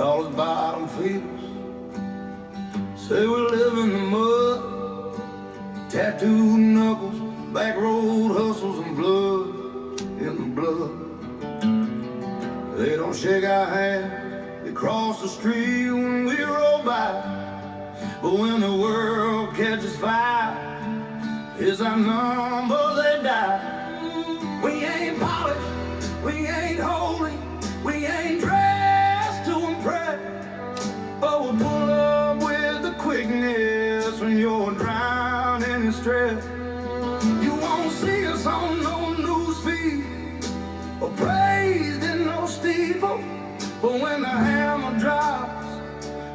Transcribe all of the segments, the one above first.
call us bottom feeders. Say we live in the mud, tattooed knuckles, back road hustles and blood in the blood. They don't shake our hand, they cross the street when we roll by. But when the world catches fire, it's our number they die. We ain't polished, we ain't holy, we ain't dressed to impress, but we'll pull up with the quickness when you're drowning in stress. You won't see us on no news feed or praised in no steeple, but when the hammer drops,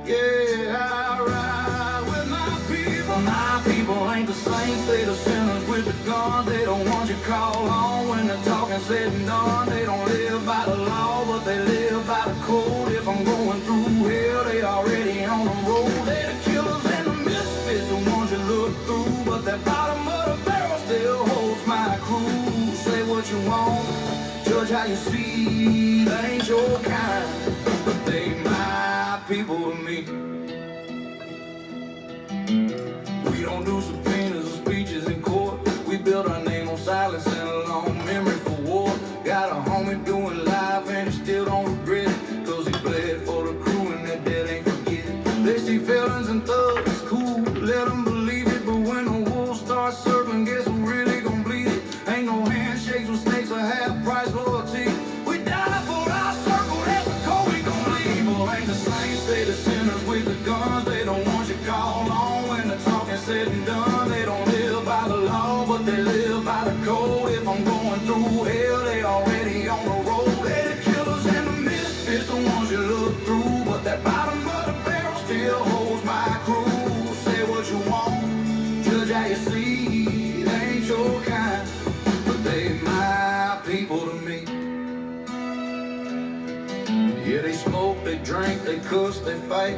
yeah, I ride with my people. My people ain't the saints, they the sinners with the guns. They don't want you called on when the talking's said and done. They don't live by the law, but they live by the code. If I'm going through hell, they already on the road. They're the killers and the misfits, the ones you look through, but that bottom of the barrel still holds my crew. Say what you want, judge how you see, they ain't your kind, but they my people to me. We don't do subpoenas or speeches in court. We build our name on silence and a long memory for war. Got a homie doing live and he still don't regret it, cause he bled for the crew and that dead ain't forget it. They see felons and thugs, cool, let them believe it, but when the wolves start circling, guess who really gon' bleed it? Ain't no handshakes with snakes or half-price loyalty. We die for our circle, that's the code we gon' leave. Well, ain't the saints, they the sinners with the guns. They don't want you called on when the talking's said and done. They don't live by the law, but they live by the code. If I'm going through hell, they already on the road. They the killers and the misfits, the ones you look through, but that bottom of the barrel still holds my crew. Say what you want, judge how you see, they ain't your kind, but they my people to me. Yeah, they smoke, they drink, they cuss, they fight,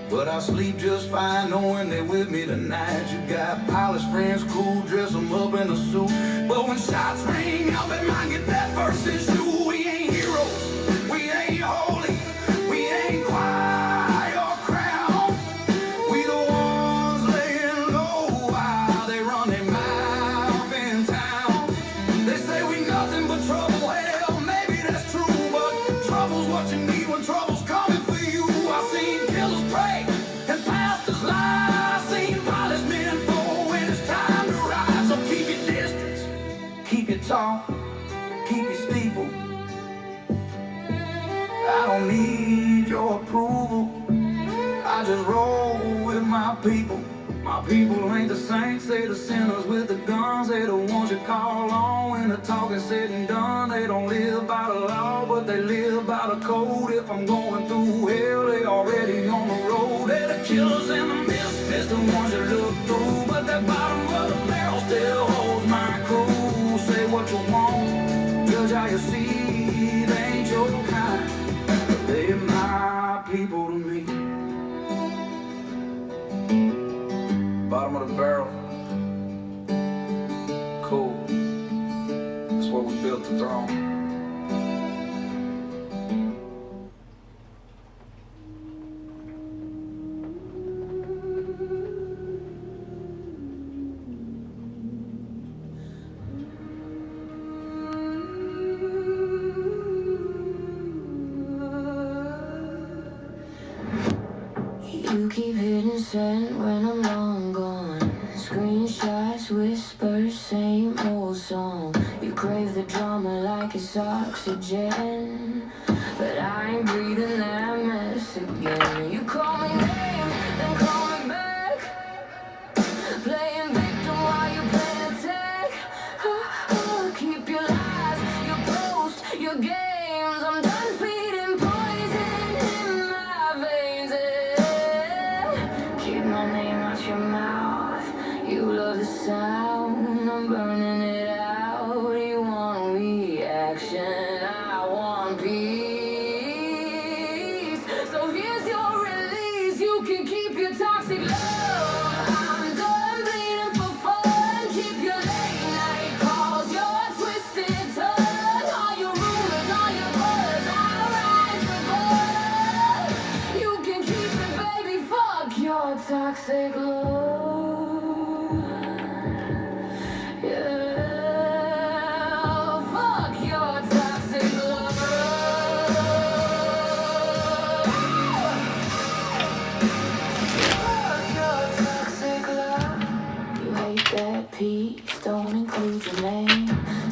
but I sleep just fine knowing they with me tonight. You got polished friends, cool, dress them up in a suit, but when shots ring out, they might get that versus you. We ain't heroes, we ain't holy, we ain't choir or crown. We the ones laying low while they run their mouth in town. They say we nothing but trouble, hell, maybe that's true, but trouble's what you need when trouble's coming for you. I seen killers pray and pastors lie. I seen polished men fall when it's time to rise. So keep your distance, keep your talk, keep your steeple. I don't need your approval, I just roll with my people. My people ain't the saints, they the sinners with the guns. They the ones you call on when the talking's said and done. They don't live by the law, but they live by the code. If I'm going through hell, they already on the road. They're the killers and the misfits, the ones you look through, but that bottom of the barrel still holds my crew. Say what you want, judge how you see, they ain't your kind, they my people to me. Bottom of the barrel, cool, that's what we built the throne. You keep hitting send when I'm long gone. Screenshots, whispers, same old song. You crave the drama like it's oxygen, but I ain't breathing that mess again. You call me names, then call me back, playing victim while you play attack. Keep your lies, your posts, your games. I'm done feeding poison in my veins. Keep my name out your mouth. You love the sound, I'm burning it out. You want reaction, I want peace. So here's your release, you can keep your toxic love. I'm done bleeding for fun. Keep your late night calls, your twisted tongue, all your rumors, all your buzz. I'll rise above. your toxic love. Yeah, fuck your toxic love. Fuck your toxic love. You hate that piece, don't include your name.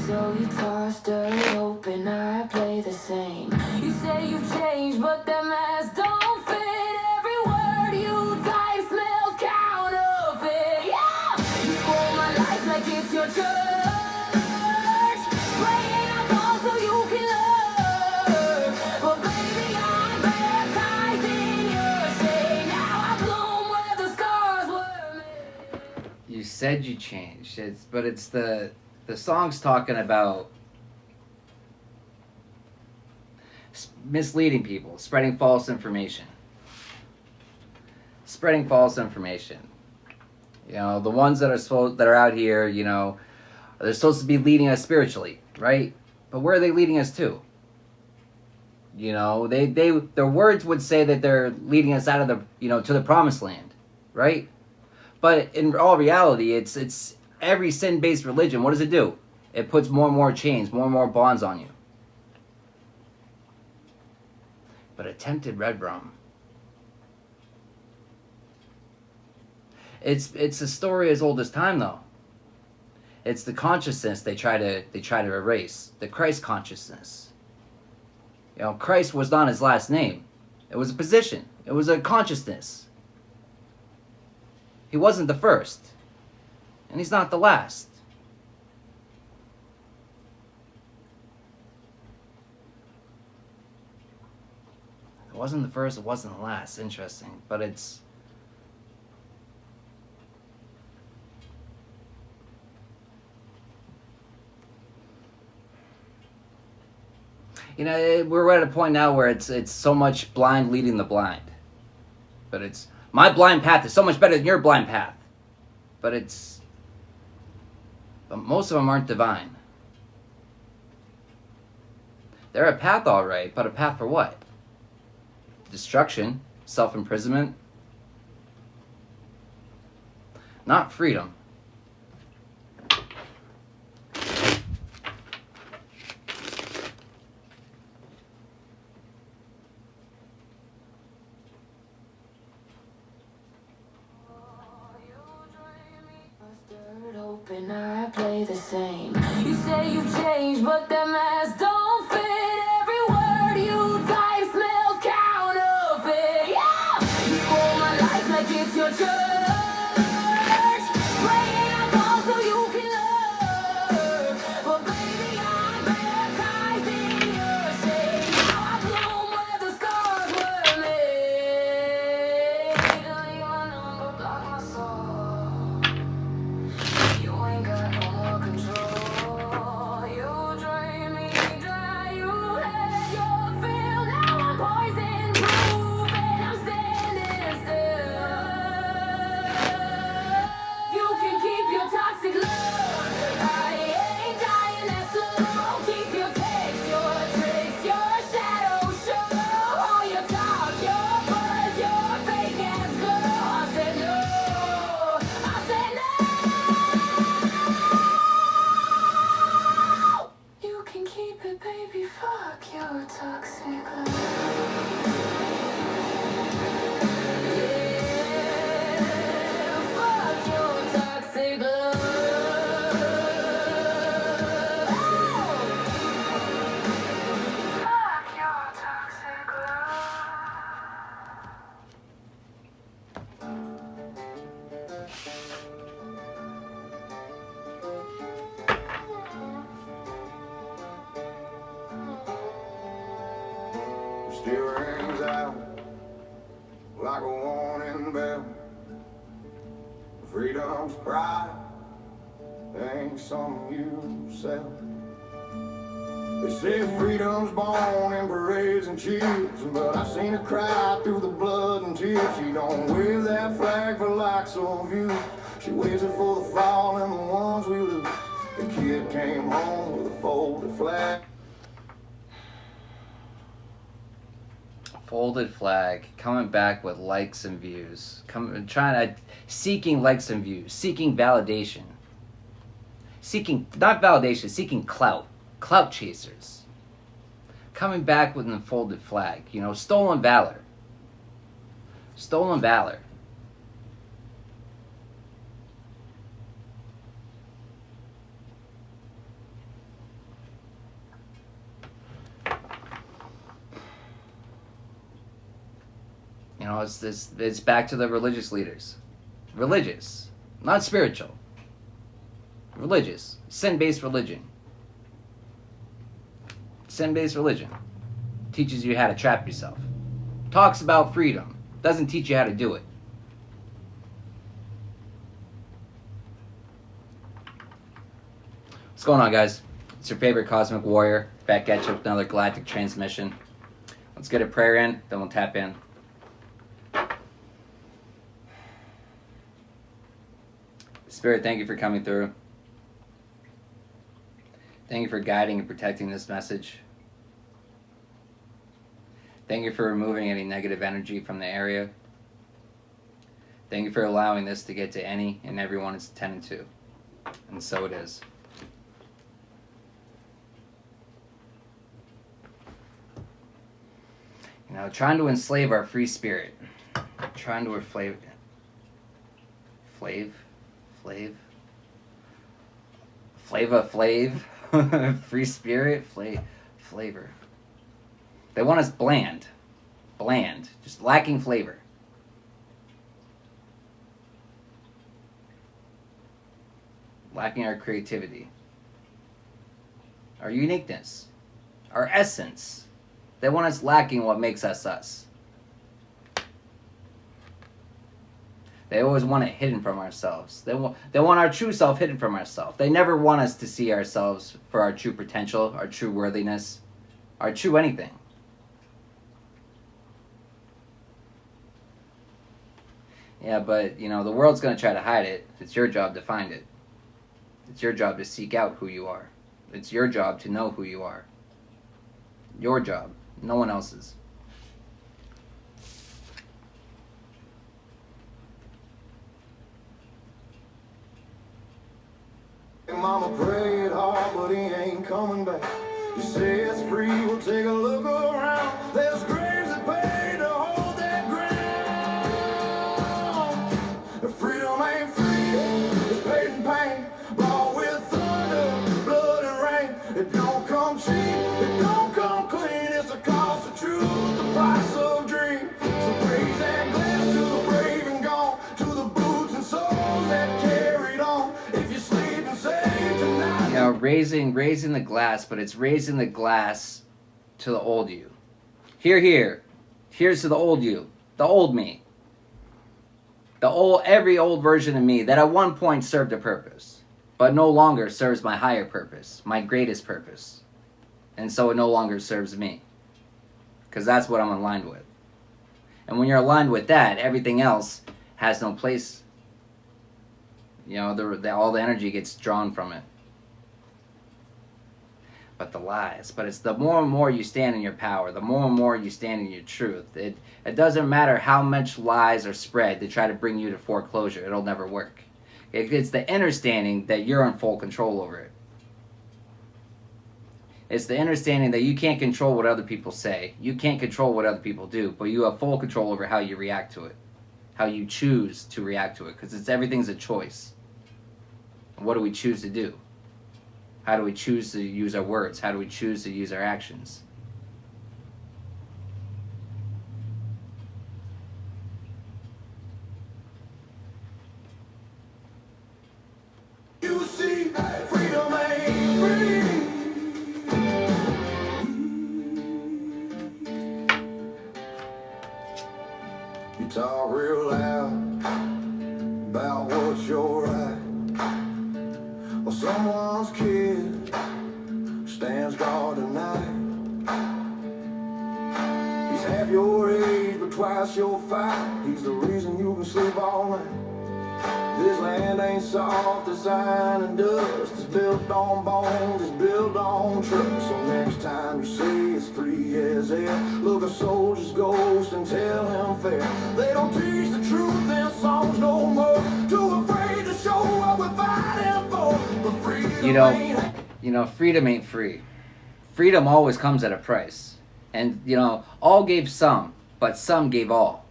So you toss dirt open, I play the same. You say you've changed, but that mask don't fit. Every word you type smells counterfeit. Yeah, you spoil my life like it's your church, praying I fall so you can learn. But baby, I'm baptized in your shade. Now I bloom where the scars were made. You said you changed. But it's the song's talking about misleading people, spreading false information. Spreading false information. You know, the ones that are out here, you know, they're supposed to be leading us spiritually, right? But where are they leading us to? You know, their words would say that they're leading us out of the, you know, to the promised land, right? But in all reality, it's every sin-based religion. What does it do? It puts more and more chains, more and more bonds on you. But attempted red rum. It's a story as old as time, though. It's the consciousness they try to erase, the Christ consciousness. You know, Christ was not his last name. It was a position. It was a consciousness. He wasn't the first, and he's not the last. It wasn't the first, it wasn't the last. Interesting, but it's... You know, we're at a point now where it's so much blind leading the blind. But it's... My blind path is so much better than your blind path. But most of them aren't divine. They're a path, all right, but a path for what? Destruction, self-imprisonment. Not freedom. Open, I play the same. You say you've changed, but that mask don't fit. Every word you type smells counterfeit. Yeah, you spoil my life like it's your church, praying I fall so you can learn. But baby, I'm baptized in your shade. Now I bloom where the scars were made. Leave my number, block my soul. You ain't got no more control. You drain me dry. You had your fill. Now I'm poison proof and I'm standing still. You can keep your toxic love. I ain't dying that slow. Keep your taste, your tricks, your shadow show. All your talk, your buzz, your fake ass glow. I said no. I said no. You can keep it, baby. Fuck your toxic love. Yeah, fuck your toxic love. Fuck your toxic love. Still rings out like a warning bell. Freedom's pride ain't something you sell. They say freedom's born in parades and cheers, but I seen her cry through the blood and tears. She don't wave that flag for likes or views. She waves it for the fallen and the ones we lose. The kid came home with a folded flag. Folded flag, coming back with likes and views, seeking likes and views, seeking validation, not validation, seeking clout chasers, coming back with an folded flag, stolen valor, It's back to the religious leaders. Religious, not spiritual. Religious, sin-based religion. Sin-based religion teaches you how to trap yourself. Talks about freedom, doesn't teach you how to do it. What's going on, guys? It's your favorite cosmic warrior, back at you with another galactic transmission. Let's get a prayer in, then we'll tap in. Spirit, thank you for coming through. Thank you for guiding and protecting this message. Thank you for removing any negative energy from the area. Thank you for allowing this to get to any and everyone it's intended to. And so it is. Trying to enslave our free spirit. Trying to enslave... Flav? Free spirit? Flavor. They want us bland. Just lacking flavor. Lacking our creativity. Our uniqueness. Our essence. They want us lacking what makes us us. They always want it hidden from ourselves. They want our true self hidden from ourselves. They never want us to see ourselves for our true potential, our true worthiness, our true anything. Yeah, but, the world's going to try to hide it. It's your job to find it. It's your job to seek out who you are. It's your job to know who you are. Your job, no one else's. Mama prayed hard, but he ain't coming back. You say it's free, we'll take a look around. There's graves that pay to hold that ground. The freedom ain't free, it's paid in pain. Bought with thunder, blood and rain. It don't come cheap, it don't come clean. It's the cost of truth, the price of dreams. So raise that glass to the brave and gone, to the boots and souls that carried on. If you sleep and say raising the glass, but it's raising the glass to the old you. Here's to the old you, the old me. Every old version of me that at one point served a purpose, but no longer serves my higher purpose, my greatest purpose. And so it no longer serves me. Because that's what I'm aligned with. And when you're aligned with that, everything else has no place. All the energy gets drawn from it. But the lies. But it's the more and more you stand in your power, the more and more you stand in your truth. It doesn't matter how much lies are spread to try to bring you to foreclosure. It'll never work. It's the understanding that you're in full control over it. It's the understanding that you can't control what other people say. You can't control what other people do. But you have full control over how you react to it. How you choose to react to it. Because everything's a choice. What do we choose to do? How do we choose to use our words? How do we choose to use our actions? you see, freedom ain't free. You talk real loud about what's your right. Well, someone's kid stands guard tonight. He's half your age, but twice your fight. He's the reason you can sleep all night. This land land ain't soft as iron and dust. It's built on bones, it's built on trust. So next time you say it's free as air, look a soldier's ghost and tell him fair. They don't teach the truth in songs no more. Too afraid to show what we're fighting for. But freedom freedom ain't free. Freedom always comes at a price. And, all gave some, but some gave all.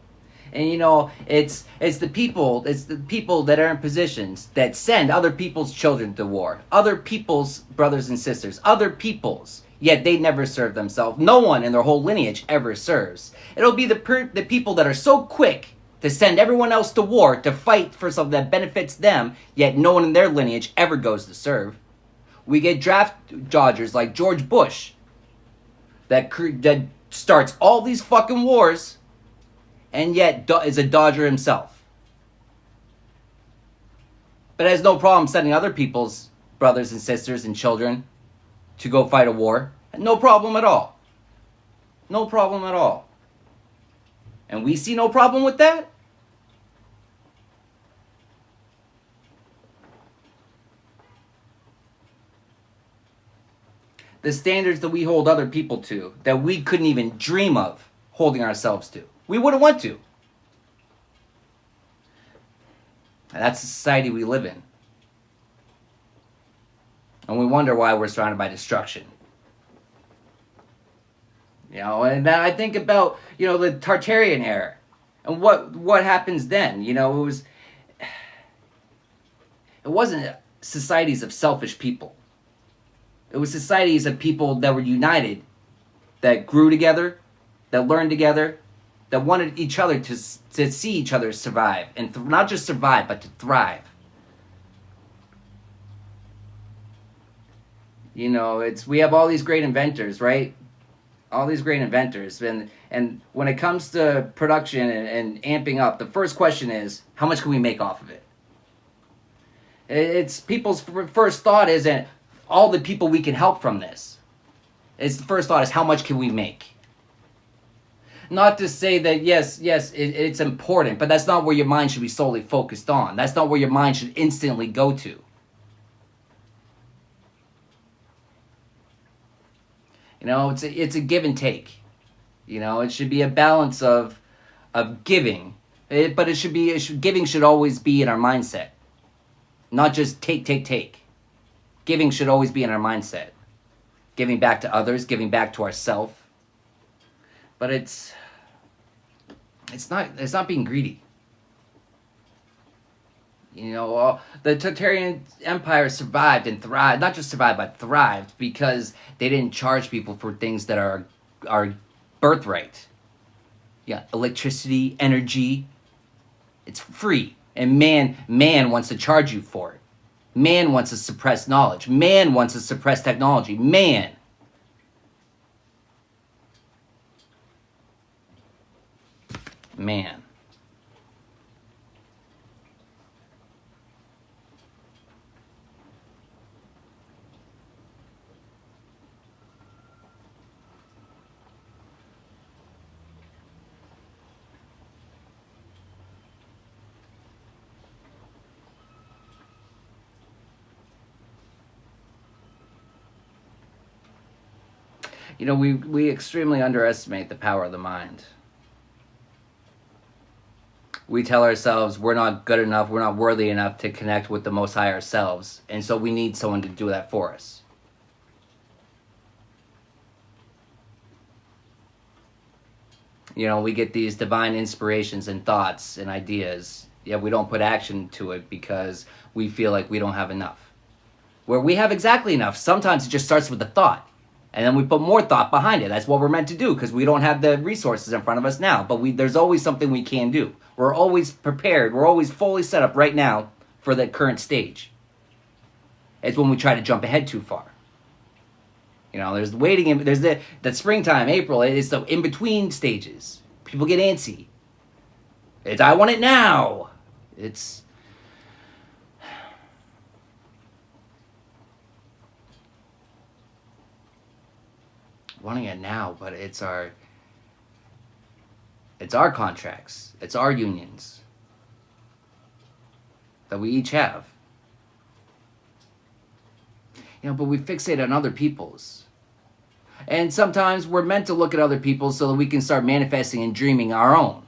And, it's the people that are in positions that send other people's children to war, other people's brothers and sisters, other people's, yet they never serve themselves. No one in their whole lineage ever serves. It'll be the people that are so quick to send everyone else to war to fight for something that benefits them, yet no one in their lineage ever goes to serve. We get draft dodgers like George Bush that starts all these fucking wars and yet is a dodger himself. But has no problem sending other people's brothers and sisters and children to go fight a war. No problem at all. No problem at all. And we see no problem with that? The standards that we hold other people to, that we couldn't even dream of holding ourselves to. We wouldn't want to. And that's the society we live in. And we wonder why we're surrounded by destruction. And then I think about, the Tartarian era. And what happens then? It wasn't societies of selfish people. It was societies of people that were united, that grew together, that learned together, that wanted each other to see each other survive. And not just survive, but to thrive. We have all these great inventors, right? All these great inventors. And when it comes to production and amping up, the first question is, how much can we make off of it? It's people's first thought isn't all the people we can help from this. The first thought is, how much can we make? Not to say that, yes, it's important, but that's not where your mind should be solely focused on. That's not where your mind should instantly go to. It's a give and take. It should be a balance of giving. But giving should always be in our mindset. Not just take. Giving should always be in our mindset. Giving back to others, giving back to ourselves. But it's not being greedy. The Tartarian Empire survived and thrived, not just survived, but thrived because they didn't charge people for things that are birthright. Yeah, electricity, energy, it's free. And man wants to charge you for it. Man wants to suppress knowledge. Man wants to suppress technology. Man. We extremely underestimate the power of the mind. We tell ourselves we're not good enough, we're not worthy enough to connect with the Most High ourselves, and so we need someone to do that for us. We get these divine inspirations and thoughts and ideas, yet we don't put action to it because we feel like we don't have enough. Where we have exactly enough. Sometimes it just starts with a thought. And then we put more thought behind it. That's what we're meant to do because we don't have the resources in front of us now. But there's always something we can do. We're always prepared. We're always fully set up right now for the current stage. It's when we try to jump ahead too far. There's waiting. There's the springtime, April. It's the in-between stages. People get antsy. It's, I want it now. It's... wanting it now, but it's our contracts, it's our unions, that we each have. You know, but we fixate on other people's. And sometimes we're meant to look at other people so that we can start manifesting and dreaming our own.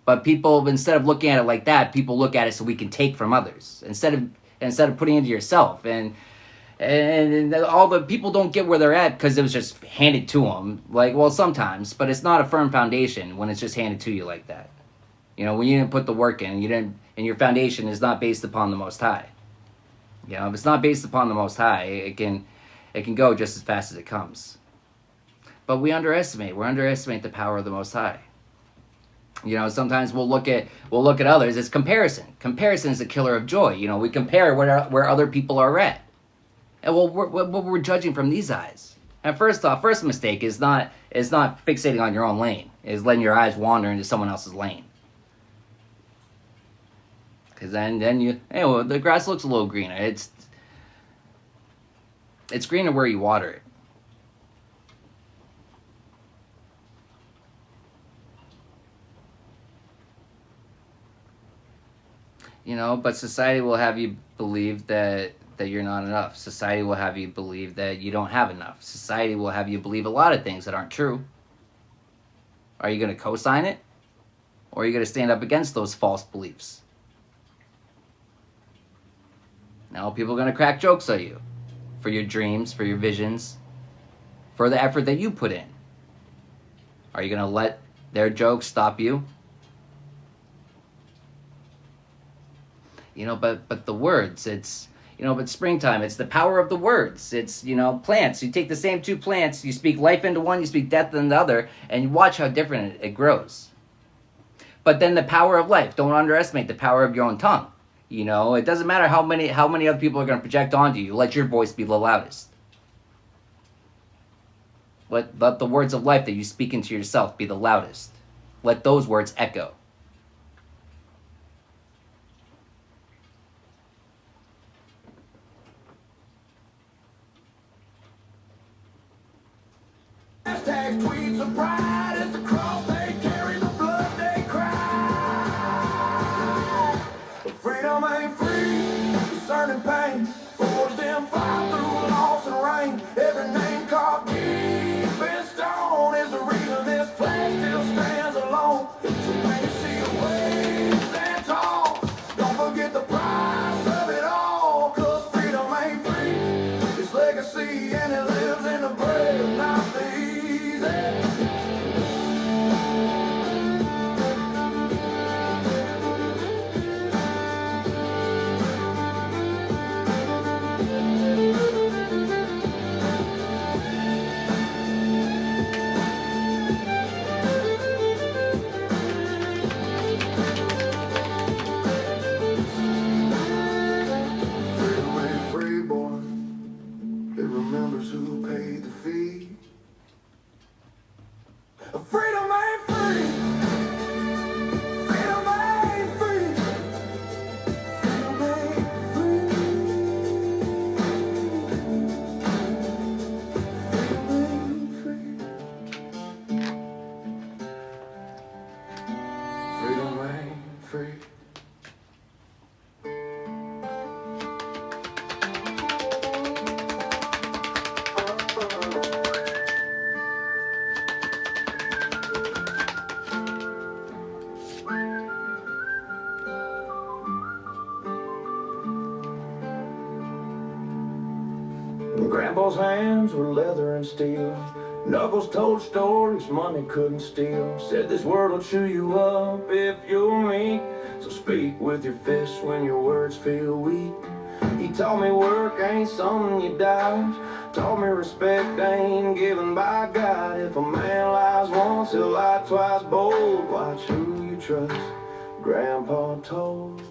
But people, instead of looking at it like that, people look at it so we can take from others instead of putting it into yourself. And all the people don't get where they're at because it was just handed to them. Like, well, sometimes, but it's not a firm foundation when it's just handed to you like that. You know, when you didn't put the work in, and your foundation is not based upon the Most High. You know, if it's not based upon the Most High, it can go just as fast as it comes. But we underestimate the power of the Most High. You know, sometimes we'll look at others. It's comparison. Comparison is a killer of joy. You know, we compare where other people are at, and we're judging from these eyes. And first mistake is not fixating on your own lane. Is letting your eyes wander into someone else's lane. Because then the grass looks a little greener. It's greener where you water it. You know, but society will have you believe that you're not enough. Society will have you believe that you don't have enough. Society will have you believe a lot of things that aren't true. Are you going to co-sign it? Or are you going to stand up against those false beliefs? Now people are going to crack jokes at you for your dreams, for your visions, for the effort that you put in. Are you going to let their jokes stop you? You know, but the words, it's, you know, but springtime, it's the power of the words. It's, you know, plants. You take the same two plants, you speak life into one, you speak death into the other, and you watch how different it grows. But then the power of life, don't underestimate the power of your own tongue. You know, it doesn't matter how many other people are going to project onto you. Let your voice be the loudest. Let the words of life that you speak into yourself be the loudest. Let those words echo. Hashtag tweets of pride as the cross they carry, the blood they cry. But freedom ain't free, discerning pain, forged in fire through loss and rain. Every name called deep in stone is the reason this flag still stands alone. So when you see a wave, stand tall. Don't forget the price of it all, 'cause freedom ain't free. It's legacy and it lives in the brave, not the easy. Freedom ain't free, boy. It remembers who paid the fee. Freedom ain't free. Freedom ain't free. Freedom ain't free. Freedom ain't free. Freedom ain't free. Grandpa's hands were leather and steel. Knuckles told stories money couldn't steal. Said this world will chew you up if you're meek. So speak with your fists when your words feel weak. He taught me work ain't something you dodge. Taught me respect ain't given by God. If a man lies once, he'll lie twice. Bold, watch who you trust. Grandpa told.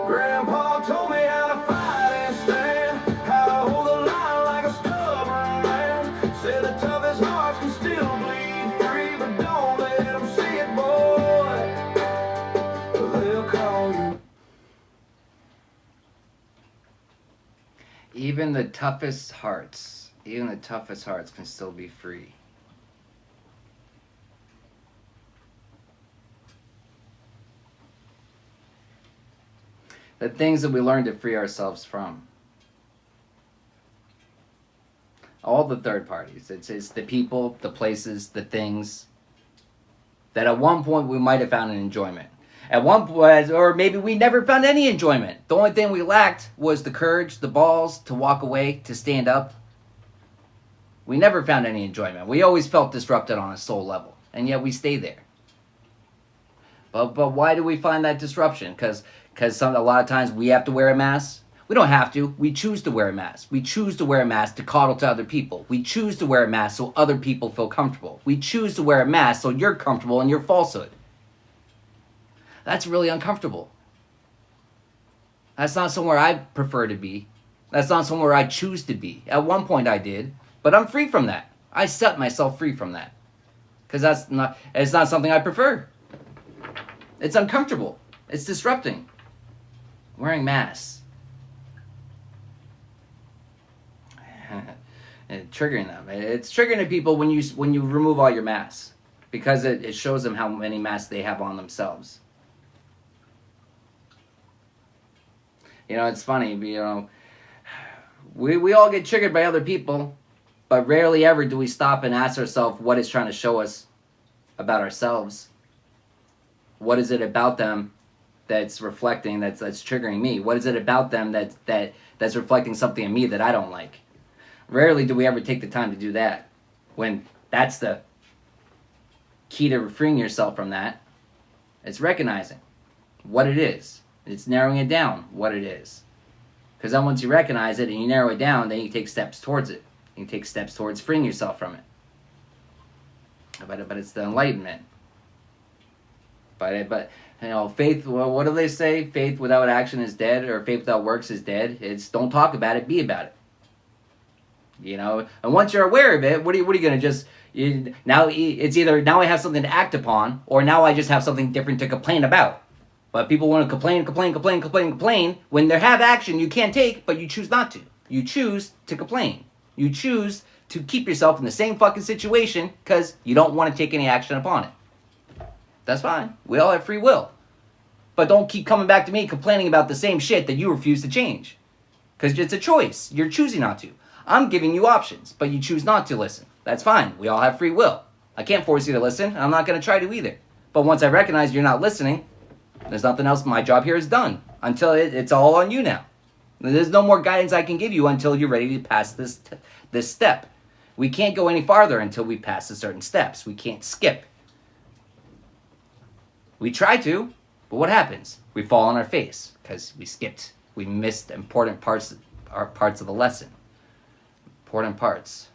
Grandpa told me how to fight and stand, how to hold the line like a stubborn man. Said the toughest hearts can still bleed free, but don't let them see it, boy. They'll call you. Even the toughest hearts can still be free. The things that we learn to free ourselves from. All the third parties. It's the people, the places, the things that at one point we might have found an enjoyment. At one point, or maybe we never found any enjoyment. The only thing we lacked was the courage, the balls to walk away, to stand up. We never found any enjoyment. We always felt disrupted on a soul level, and yet we stay there. But why do we find that disruption? Because a lot of times we have to wear a mask. We don't have to. We choose to wear a mask. We choose to wear a mask to coddle to other people. We choose to wear a mask so other people feel comfortable. We choose to wear a mask so you're comfortable in your falsehood. That's really uncomfortable. That's not somewhere I prefer to be. That's not somewhere I choose to be. At one point I did, but I'm free from that. I set myself free from that. Because it's not something I prefer. It's uncomfortable. It's disrupting. Wearing masks. And triggering them. It's triggering to people when you remove all your masks. Because it shows them how many masks they have on themselves. You know, it's funny, you know, we all get triggered by other people, but rarely ever do we stop and ask ourselves what it's trying to show us about ourselves. What is it about them that's reflecting, that's triggering me? What is it about them that's reflecting something in me that I don't like? Rarely do we ever take the time to do that, when that's the key to freeing yourself from that. It's recognizing what it is. It's narrowing it down, what it is. Because then once you recognize it and you narrow it down, then you take steps towards it. You take steps towards freeing yourself from it. But it's the enlightenment. But you know, faith, well, what do they say? Faith without action is dead, or faith without works is dead. It's don't talk about it, be about it. You know, and once you're aware of it, what are you going to just... now it's either now I have something to act upon, or now I just have something different to complain about. But people want to complain. When they have action you can't take, but you choose not to. You choose to complain. You choose to keep yourself in the same fucking situation because you don't want to take any action upon it. That's fine. We all have free will. But don't keep coming back to me complaining about the same shit that you refuse to change. Because it's a choice. You're choosing not to. I'm giving you options, but you choose not to listen. That's fine. We all have free will. I can't force you to listen. I'm not going to try to either. But once I recognize you're not listening, there's nothing else. My job here is done. Until it's all on you now. There's no more guidance I can give you until you're ready to pass this step. We can't go any farther until we pass the certain steps. We can't skip. We try to, but what happens? We fall on our face because we skipped. We missed important parts of the lesson. Important parts.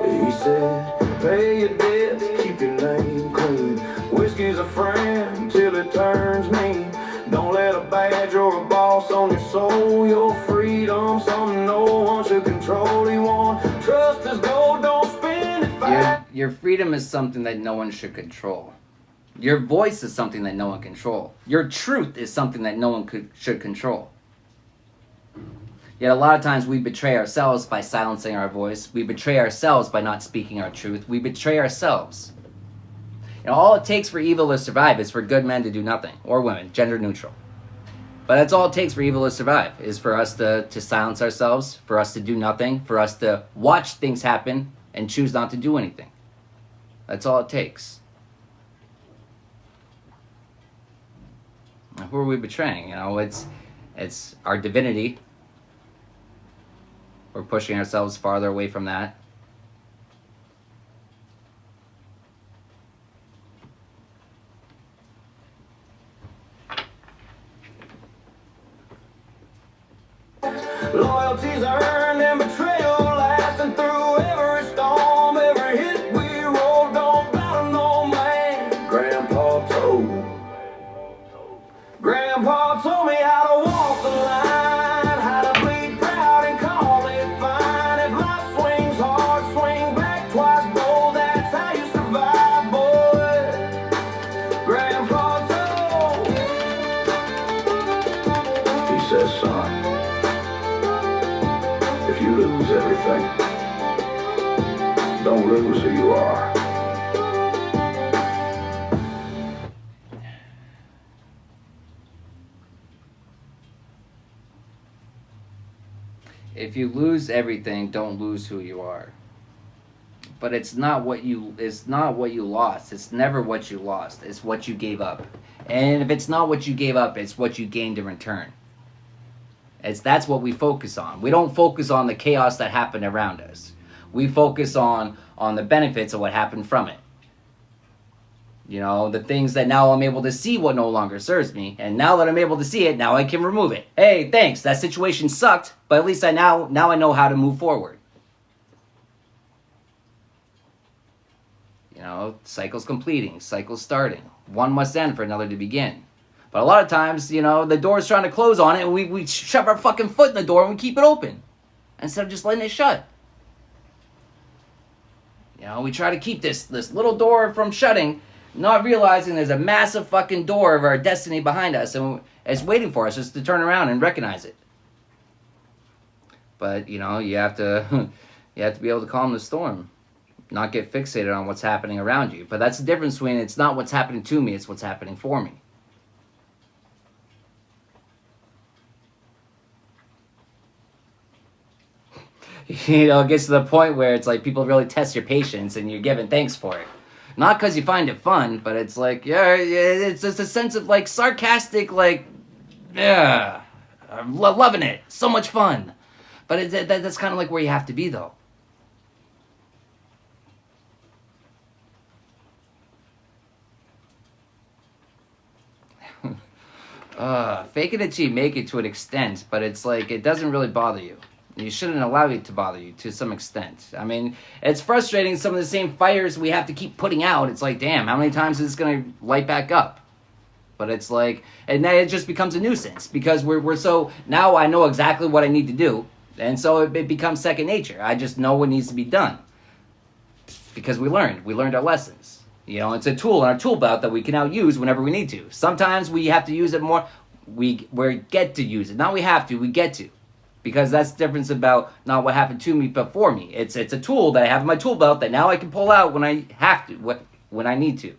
He said, pay your debts, keep your name clean. Whiskey's a friend till it turns mean. Don't let a badge or a boss on your soul. Your freedom, something no one should control. You want trust is gold, don't spend it fast. Your freedom is something that no one should control. Your voice is something that no one control. Your truth is something that no one should control. Yet a lot of times we betray ourselves by silencing our voice. We betray ourselves by not speaking our truth. We betray ourselves. You know, all it takes for evil to survive is for good men to do nothing. Or women, gender neutral. But that's all it takes for evil to survive, is for us to silence ourselves, for us to do nothing, for us to watch things happen and choose not to do anything. That's all it takes. Who are we betraying? You know, it's our divinity. We're pushing ourselves farther away from that. Loyalty's earned and betrayal lasting through every storm, every hit we roll. Don't battle no man. Grandpa told me how to walk the line, how to bleed proud and call it fine. If life swings hard, swing back twice, bold. That's how you survive, boy. Grandpa told. says, son, if you lose everything, don't lose who you are. If you lose everything, don't lose who you are. But it's not what you lost. It's never what you lost. It's what you gave up. And if it's not what you gave up, it's what you gained in return. That's what we focus on. We don't focus on the chaos that happened around us. We focus on the benefits of what happened from it. You know, the things that now I'm able to see what no longer serves me. And now that I'm able to see it, now I can remove it. Hey, thanks. That situation sucked, but at least now I know how to move forward. You know, cycles completing, cycles starting. One must end for another to begin. But a lot of times, you know, the door's trying to close on it, and we shove our fucking foot in the door and we keep it open instead of just letting it shut. You know, we try to keep this little door from shutting, not realizing there's a massive fucking door of our destiny behind us, and it's waiting for us just to turn around and recognize it. But, you know, you have to be able to calm the storm, not get fixated on what's happening around you. But that's the difference between it's not what's happening to me, it's what's happening for me. You know, it gets to the point where it's like people really test your patience and you're giving thanks for it. Not because you find it fun, but it's like, yeah, it's just a sense of like sarcastic, like, yeah, I'm loving it. So much fun. But that's kind of like where you have to be, though. Fake it until you make it to an extent, but it's like, it doesn't really bother you. You shouldn't allow it to bother you to some extent. I mean, it's frustrating, some of the same fires we have to keep putting out. It's like, damn, how many times is this going to light back up? But it's like, and then it just becomes a nuisance because we're so, now I know exactly what I need to do. And so it becomes second nature. I just know what needs to be done. Because we learned our lessons. You know, it's a tool in our tool belt that we can now use whenever we need to. Sometimes we have to use it more, we get to use it. Not we have to, we get to. Because that's the difference about not what happened to me, but for me. It's a tool that I have in my tool belt that now I can pull out when I have to, when I need to.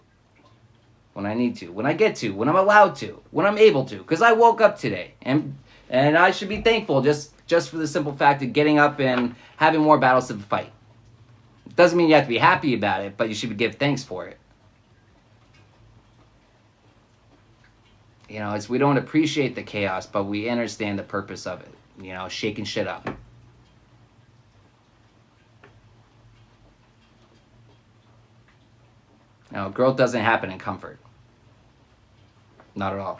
When I need to, when I get to, when I'm allowed to, when I'm able to. Because I woke up today. And I should be thankful just for the simple fact of getting up and having more battles to fight. It doesn't mean you have to be happy about it, but you should give thanks for it. You know, we don't appreciate the chaos, but we understand the purpose of it. You know, shaking shit up. You know, growth doesn't happen in comfort. Not at all.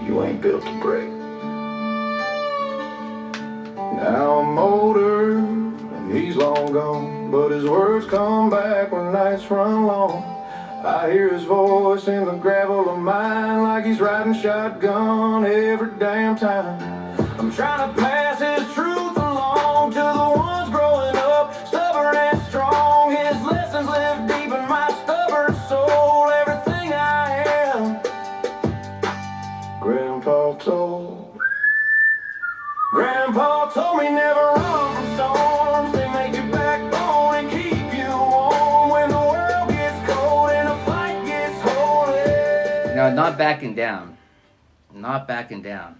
You ain't built to break. Now I'm older and he's long gone, but his words come back when nights run long. I hear his voice in the gravel of mine like he's riding shotgun every damn time. I'm trying to pass his truth along to the ones growing up, stubborn and strong. His lessons live deep in my stubborn soul, everything I am. Grandpa told me never run from storms. They make you backbone and keep you warm when the world gets cold and the fight gets holy. You know, not backing down. Not backing down.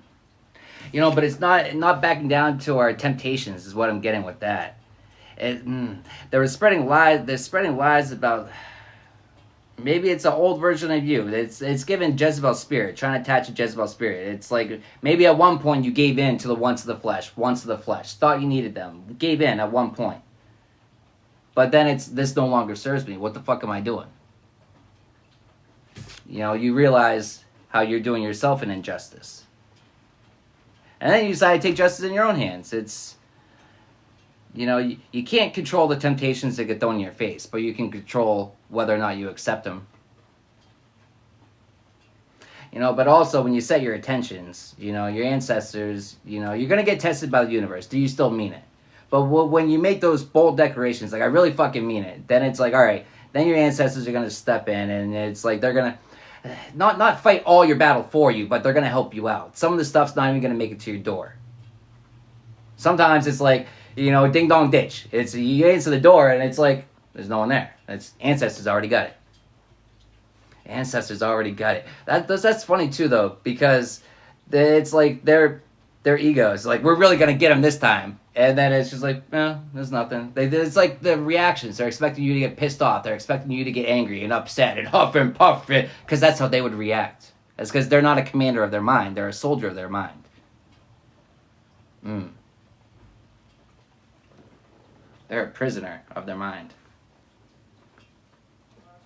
You know, but it's not backing down to our temptations is what I'm getting with that. They're spreading lies about... Maybe it's an old version of you. It's given Jezebel spirit, trying to attach a Jezebel spirit. It's like maybe at one point you gave in to the wants of the flesh, thought you needed them, gave in at one point. But then this no longer serves me. What the fuck am I doing? You know, you realize how you're doing yourself an injustice. And then you decide to take justice in your own hands. It's, you know, you can't control the temptations that get thrown in your face, but you can control whether or not you accept them. You know, but also when you set your intentions, you know, your ancestors, you know, you're going to get tested by the universe. Do you still mean it? But when you make those bold declarations, like, I really fucking mean it, then it's like, all right, then your ancestors are going to step in, and it's like they're going to not fight all your battle for you, but they're going to help you out. Some of the stuff's not even going to make it to your door. Sometimes it's like, you know, ding dong ditch. It's you answer the door and it's like there's no one there. It's ancestors already got it. Ancestors already got it. That's funny too though, because it's like their egos. Like, we're really gonna get them this time, and then it's just like, there's nothing. It's like the reactions. They're expecting you to get pissed off. They're expecting you to get angry and upset and huff and puff, because that's how they would react. It's because they're not a commander of their mind. They're a soldier of their mind. They're a prisoner of their mind.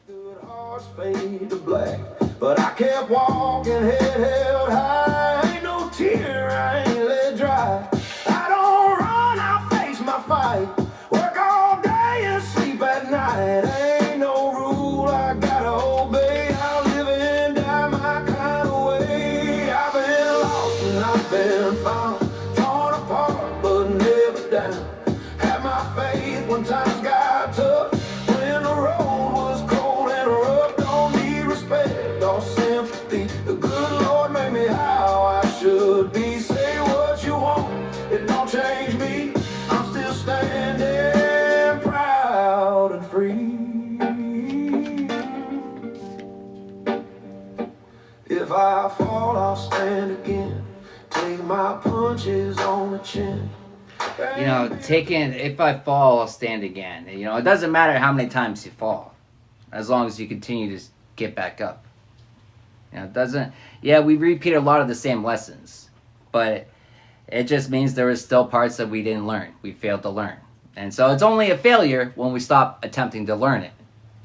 Good hearts fade to black, but I kept walking, head held high. Ain't no tear I ain't let dry. I don't run, I face my fight. Work all day and sleep at night. Ain't no rule I gotta obey. I live and die my kind of way. I've been lost and I've been found, torn apart but never down. Had my faith when times got tough, when the road was cold and rough. Don't need respect or sympathy. The good Lord made me how I should be. Say what you want, it don't change me. I'm still standing proud and free. If I fall, I'll stand again. Take my punches on the chin. You know, if I fall, I'll stand again. You know, it doesn't matter how many times you fall, as long as you continue to get back up. You know, it doesn't. Yeah, we repeat a lot of the same lessons, but it just means there is still parts that we didn't learn. We failed to learn, and so it's only a failure when we stop attempting to learn it,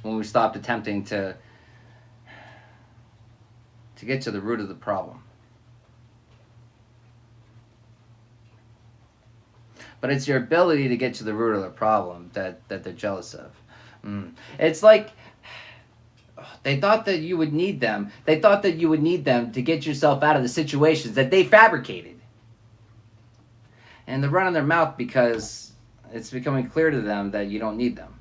when we stop attempting to get to the root of the problem. But it's your ability to get to the root of the problem that they're jealous of. It's like they thought that you would need them. They thought that you would need them to get yourself out of the situations that they fabricated. And they're running their mouth because it's becoming clear to them that you don't need them.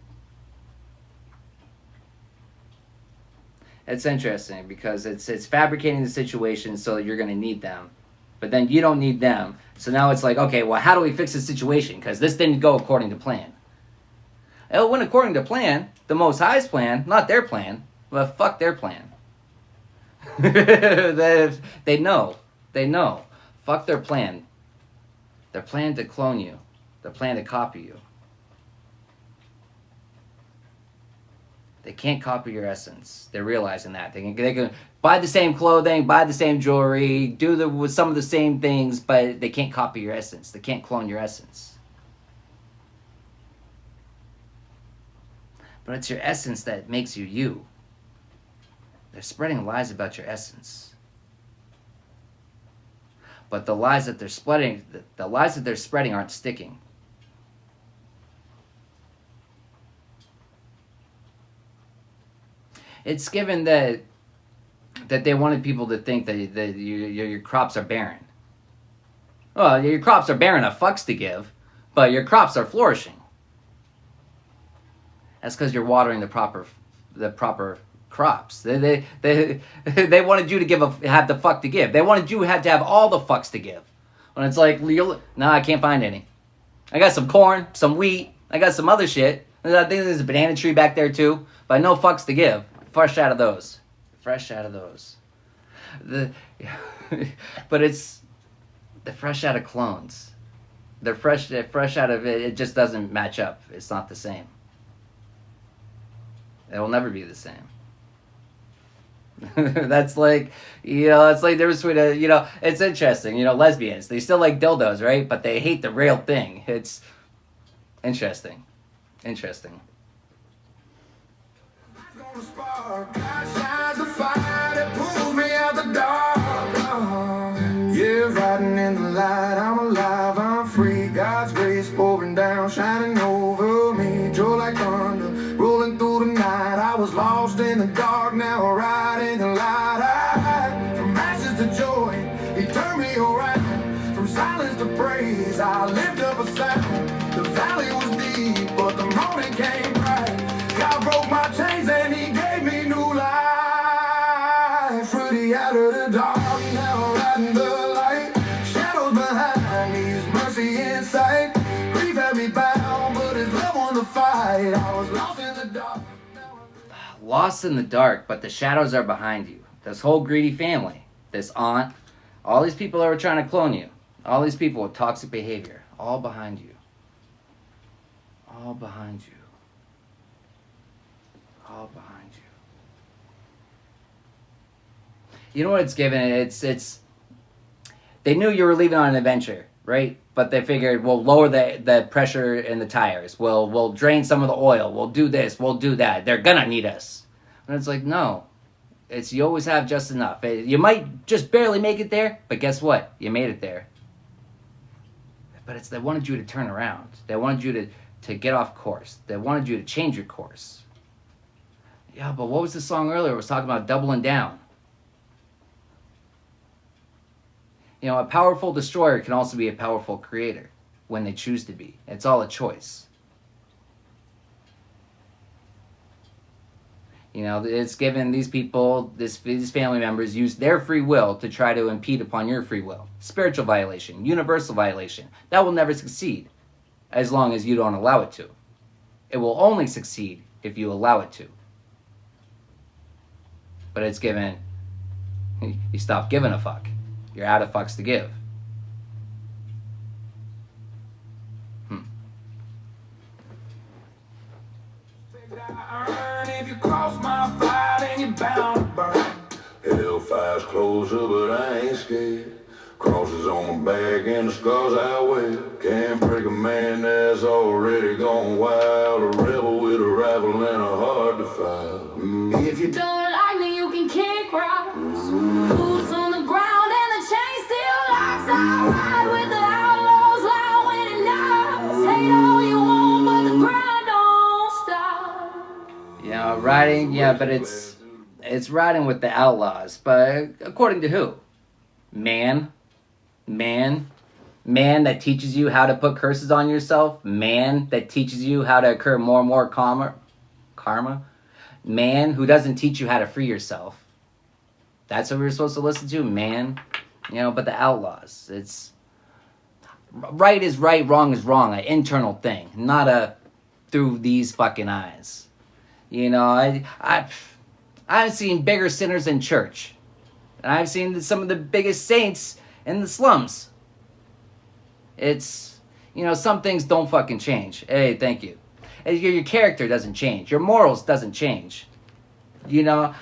It's interesting because it's fabricating the situation so that you're going to need them. But then you don't need them. So now it's like, okay, well, how do we fix the situation? Because this didn't go according to plan. It went according to plan. The Most High's plan, not their plan. Well, fuck their plan. They know. They know. Fuck their plan. Their plan to clone you. Their plan to copy you. They can't copy your essence. They're realizing that. They can buy the same clothing, buy the same jewelry, do some of the same things, but they can't copy your essence. They can't clone your essence. But it's your essence that makes you you. They're spreading lies about your essence. But the lies that they're spreading, aren't sticking. It's given that they wanted people to think that your crops are barren. Well, your crops are barren of fucks to give, but your crops are flourishing. That's because you're watering the proper crops. They wanted you to have the fuck to give. They wanted you to have all the fucks to give. When it's like, no, I can't find any. I got some corn, some wheat, I got some other shit. I think there's a banana tree back there too, but no fucks to give. Fresh out of those. Fresh out of those. But it's the fresh out of clones. They're fresh out of it. It just doesn't match up. It's not the same. It will never be the same. That's like, it's like there between it's interesting. Lesbians, they still like dildos, right? But they hate the real thing. It's interesting. Interesting. Spark, God shines a fire that pulls me out the dark. Yeah, riding in the light, I'm alive, I'm free. God's grace pouring down, shining over me. Joy like thunder, rolling through the night. I was lost in the dark, now I'm riding the light. From ashes to joy, He turned me around. From silence to praise, I lift up a sound. The valley was deep, but the morning came bright. God broke my chains. lost in the dark, but the shadows are behind you. This whole greedy family, this aunt, all these people that were trying to clone you, all these people with toxic behavior, all behind you. All behind you. All behind you. You know what it's given? It's they knew you were leaving on an adventure, right? But they figured, we'll lower the pressure in the tires. We'll drain some of the oil. We'll do this. We'll do that. They're gonna need us. And it's like, no. It's you always have just enough. You might just barely make it there, but guess what? You made it there. But it's they wanted you to turn around. They wanted you to get off course. They wanted you to change your course. Yeah, but what was the song earlier? It was talking about doubling down. You know, a powerful destroyer can also be a powerful creator when they choose to be. It's all a choice. You know, it's given these people, these family members use their free will to try to impede upon your free will. Spiritual violation, universal violation. That will never succeed as long as you don't allow it to. It will only succeed if you allow it to. But it's given, you stop giving a fuck. You're out of fucks to give. If you cross my fire, then you're bound to burn. Hellfire's closer, but I ain't scared. Crosses on my back and the scars I wear. Can't break a man that's already gone wild. A rebel with a rifle and a heart to fight. If you Don't like me, you can kick rocks. Boots on the ground and the chain still locks. I ride with the outlaws loud when it knocks. Hate all you want, but the grind don't stop. You know, riding, yeah, but it's riding with the outlaws. But according to who? Man that teaches you how to put curses on yourself. Man that teaches you how to incur more and more karma. Man who doesn't teach you how to free yourself. That's what we're supposed to listen to, man. You know, but the outlaws, it's right is right, wrong is wrong, an internal thing, not a through these fucking eyes. You know, I've seen bigger sinners in church, and I've seen some of the biggest saints in the slums. It's, you know, some things don't fucking change. Hey, thank you. Your character doesn't change. Your morals doesn't change. You know,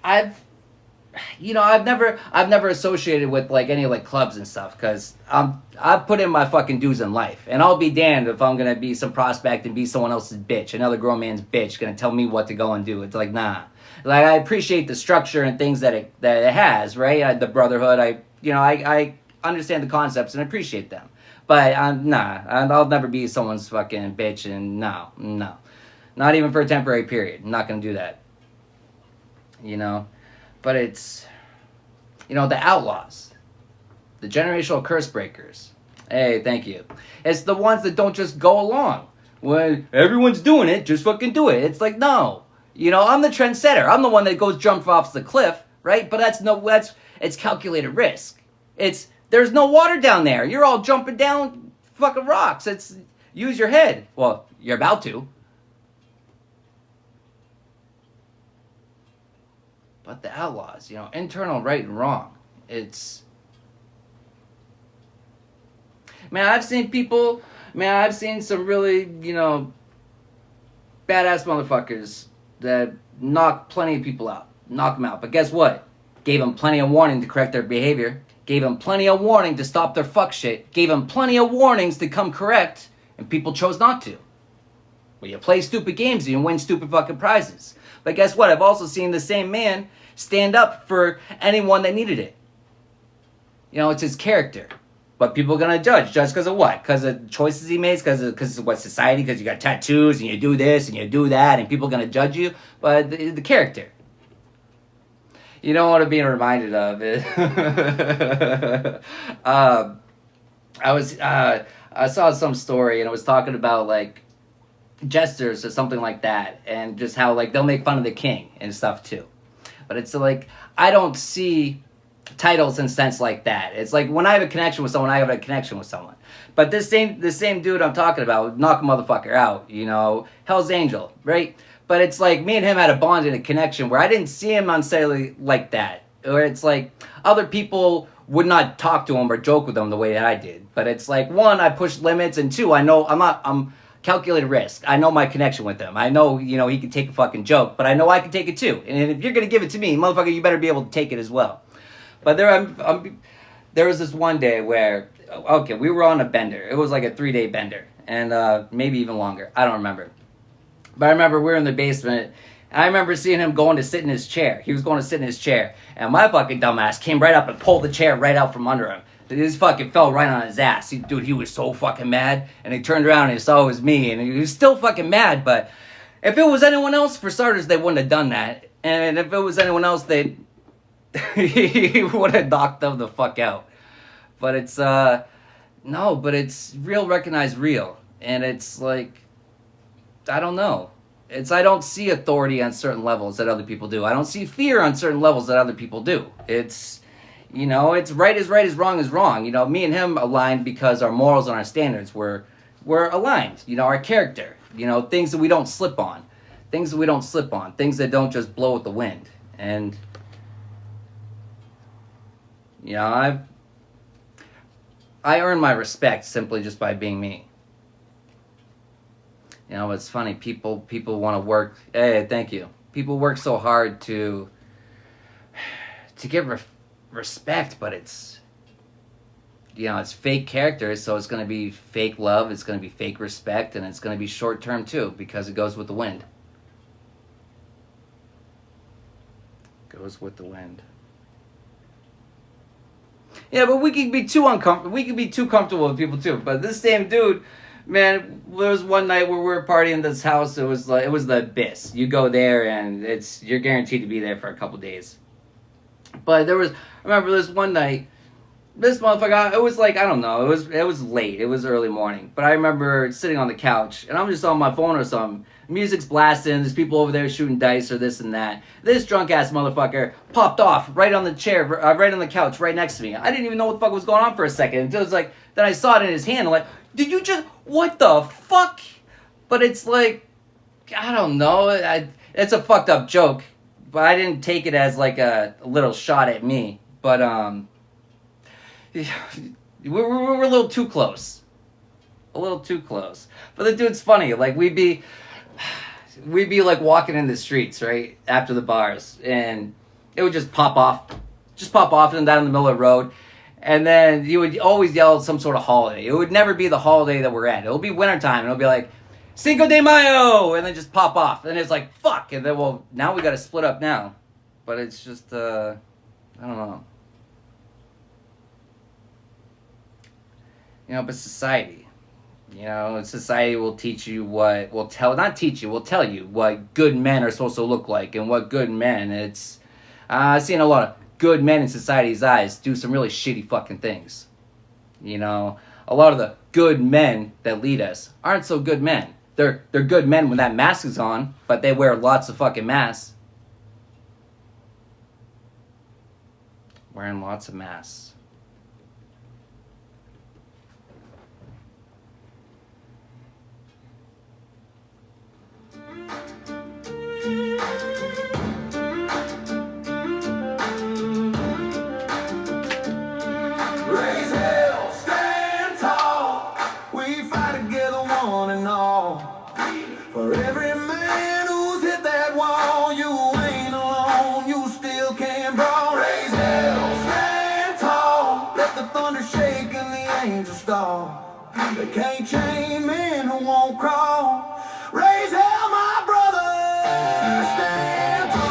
I've never associated with like any like clubs and stuff because I've put in my fucking dues in life, and I'll be damned if I'm gonna be some prospect and be someone else's bitch, another grown man's bitch, gonna tell me what to go and do. It's like, nah. Like, I appreciate the structure and things that it has, right? The brotherhood. I understand the concepts and appreciate them. But I'll never be someone's fucking bitch, and no, not even for a temporary period. I'm not gonna do that. You know, but it's, you know, the outlaws, the generational curse breakers. Hey, thank you. It's the ones that don't just go along when everyone's doing it. Just fucking do it. It's like, no, you know, I'm the trendsetter. I'm the one that goes jump off the cliff, right? But it's calculated risk. There's no water down there. You're all jumping down fucking rocks. Use your head. Well, you're about to. But the outlaws, you know, internal right and wrong. I've seen some really, you know, badass motherfuckers that knock plenty of people out. Knock them out. But guess what? Gave them plenty of warning to correct their behavior. Gave them plenty of warning to stop their fuck shit. Gave them plenty of warnings to come correct. And people chose not to. Well, you play stupid games and you win stupid fucking prizes. But guess what? I've also seen the same man stand up for anyone that needed it. You know, it's his character. But people are going to judge. Judge because of what? Because of choices he makes? Because of what society? Because you got tattoos and you do this and you do that and people are going to judge you? But the character. You know what I'm being reminded of is I saw some story and it was talking about like jesters or something like that, and just how like they'll make fun of the king and stuff too. But it's like, I don't see titles in sense like that. It's like when I have a connection with someone, I have a connection with someone. But this same dude I'm talking about would knock a motherfucker out, you know, Hell's Angel, right? But it's like me and him had a bond and a connection where I didn't see him necessarily like that. Or it's like other people would not talk to him or joke with him the way that I did. But it's like, one, I push limits, and two, I know I'm calculated risk. I know my connection with him. I know, he can take a fucking joke, but I know I can take it too. And if you're going to give it to me, motherfucker, you better be able to take it as well. But there was this one day where, okay, we were on a bender. It was like a 3-day bender. And maybe even longer. I don't remember. But I remember we were in the basement. And I remember seeing him going to sit in his chair. He was going to sit in his chair. And my fucking dumbass came right up and pulled the chair right out from under him. This fucking fell right on his ass. He was so fucking mad. And he turned around and he saw it was me. And he was still fucking mad. But if it was anyone else, for starters, they wouldn't have done that. And if it was anyone else, he would have knocked them the fuck out. But it's, no, but it's real recognized real. And it's like, I don't know. I don't see authority on certain levels that other people do. I don't see fear on certain levels that other people do. It's right is wrong is wrong. Me and him aligned because our morals and our standards were aligned. Our character. Things that we don't slip on. Things that don't just blow with the wind. And, I earn my respect simply just by being me. It's funny. People want to work. Hey, thank you. People work so hard to get respect, but it's fake characters, so it's going to be fake love, it's going to be fake respect, and it's going to be short term too, because it goes with the wind. Goes with the wind. Yeah, but we can be too uncomfortable. We can be too comfortable with people too. But this same dude, man, there was one night where we were partying in this house. It was the abyss. You go there and you're guaranteed to be there for a couple days. But I remember this one night, this motherfucker, it was like, I don't know, it was late, it was early morning. But I remember sitting on the couch and I'm just on my phone or something. Music's blasting, there's people over there shooting dice or this and that. This drunk ass motherfucker popped off right on the chair, right on the couch, right next to me. I didn't even know what the fuck was going on for a second. Until it's like, then I saw it in his hand. I'm like, did you just, what the fuck? But it's like, I don't know. It's a fucked up joke. But I didn't take it as like a little shot at me. But, we're a little too close. A little too close. But the dude's funny. Like, we'd be like walking in the streets, right, after the bars, and it would just pop off and down in the middle of the road, and then he would always yell some sort of holiday. It would never be the holiday that we're at. It'll be wintertime, and it'll be like, Cinco de Mayo, and then just pop off, and it's like, fuck, and then, well, now we gotta split up now. But it's just, I don't know. But society. Society will teach you will tell you what good men are supposed to look like and what good men. I've seen a lot of good men in society's eyes do some really shitty fucking things. A lot of the good men that lead us aren't so good men. They're good men when that mask is on, but they wear lots of fucking masks. Wearing lots of masks. Raise hell, stand tall. We fight together, one and all. For every man who's hit that wall, you ain't alone, you still can brawl. Raise hell, stand tall. Let the thunder shake and the angels stall. They can't chain men who won't crawl. Raise hell, my brother, stand tall.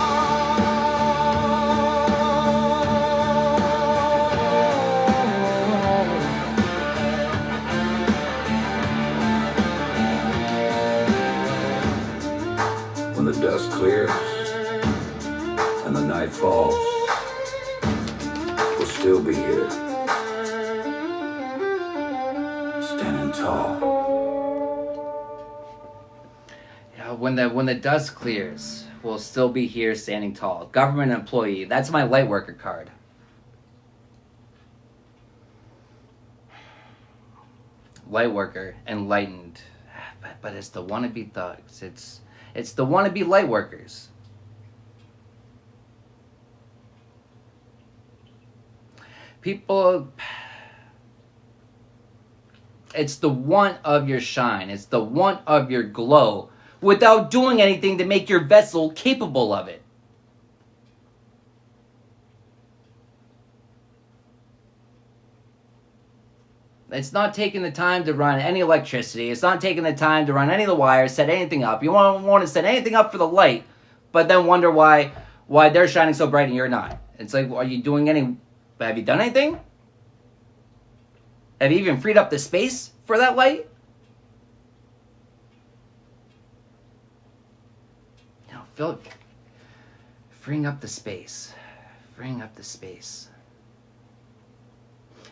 When the dust clears and the night falls, we'll still be here, standing tall. When the dust clears, we'll still be here standing tall. Government employee. That's my light worker card. Light worker, enlightened. But it's the wannabe thugs. It's the wannabe light workers. People, it's the want of your shine. It's the want of your glow without doing anything to make your vessel capable of it. It's not taking the time to run any electricity. It's not taking the time to run any of the wires, set anything up. You won't want to set anything up for the light, but then wonder why they're shining so bright and you're not. It's like, are you doing any... Have you done anything? Have you even freed up the space for that light? No, freeing up the space. Freeing up the space.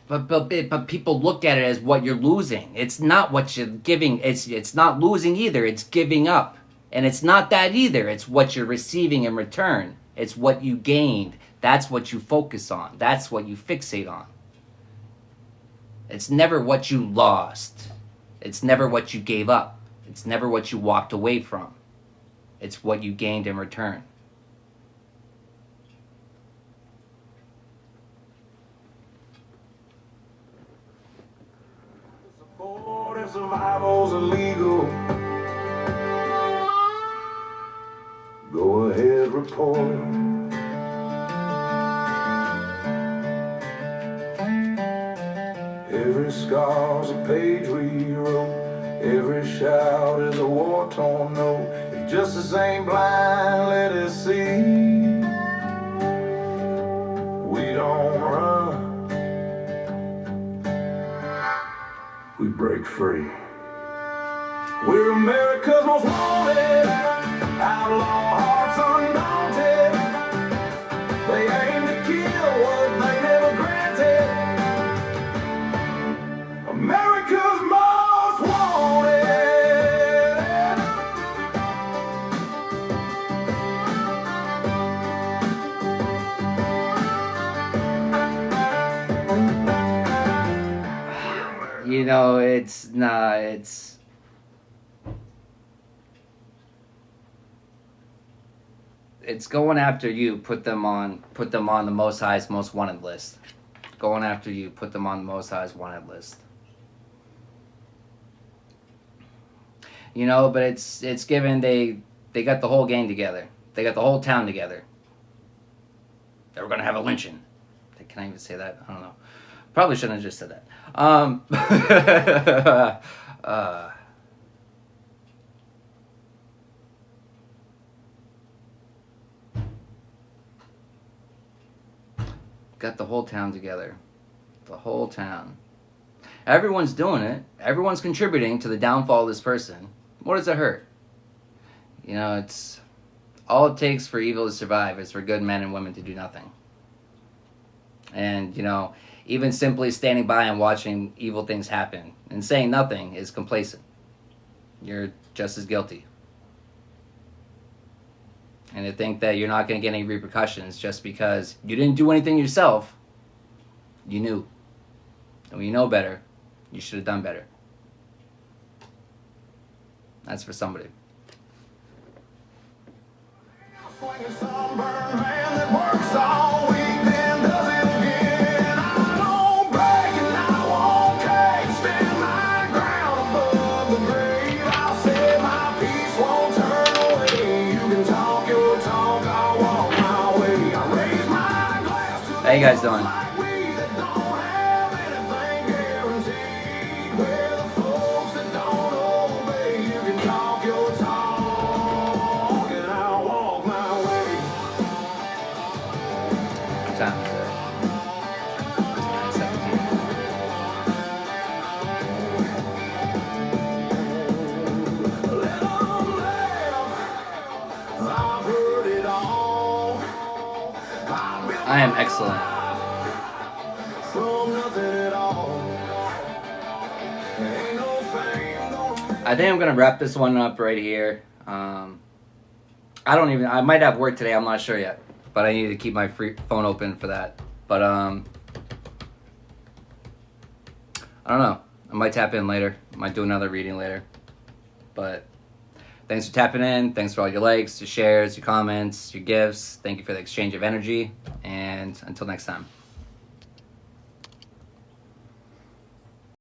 But people look at it as what you're losing. It's not what you're giving. It's not losing either. It's giving up. And it's not that either. It's what you're receiving in return. It's what you gained. That's what you focus on. That's what you fixate on. It's never what you lost. It's never what you gave up. It's never what you walked away from. It's what you gained in return. If survival's illegal, go ahead, report. Every scar's a page we wrote. Every shout is a war-torn note. If justice ain't blind, let it see. We don't run, we break free. We're America's most wanted, outlaw hearts undaunted. They aim to kill what they never granted. America's most wanted. You know, it's going after you. Put them on the Most High's most wanted list. Going after you. Put them on the Most High's wanted list. You know, but it's given they got the whole gang together. They got the whole town together. They were gonna have a lynching. Can I even say that? I don't know. Probably shouldn't have just said that. Got the whole town together. The whole town. Everyone's doing it. Everyone's contributing to the downfall of this person. What does it hurt? You know, it's all it takes for evil to survive is for good men and women to do nothing. And, you know, even simply standing by and watching evil things happen and saying nothing is complacent. You're just as guilty. And to think that you're not going to get any repercussions just because you didn't do anything yourself, you knew. And when you know better, you should have done better. That's for somebody. Swinging sunburned man that works all week, then does it again. I won't break and I won't cave. Stand my ground above the grave. I'll say my peace won't turn away. You can talk your talk, I'll walk my way. I raise my glass to How you guys doing? like we that don't have anything guaranteed. We're the folks that don't obey. You can talk your talk and I'll walk my way. What time is it? It's 9:17. Let 'em laugh. I've heard it all. I've been I am excellent. from nothing at all. Ain't no fame gonna I think I'm gonna wrap this one up right here. I might have work today, I'm not sure yet. But I need to keep my free phone open for that. But I don't know. I might tap in later. Might do another reading later. But Thanks for tapping in. Thanks for all your likes, your shares, your comments, your gifts. Thank you for the exchange of energy. And until next time.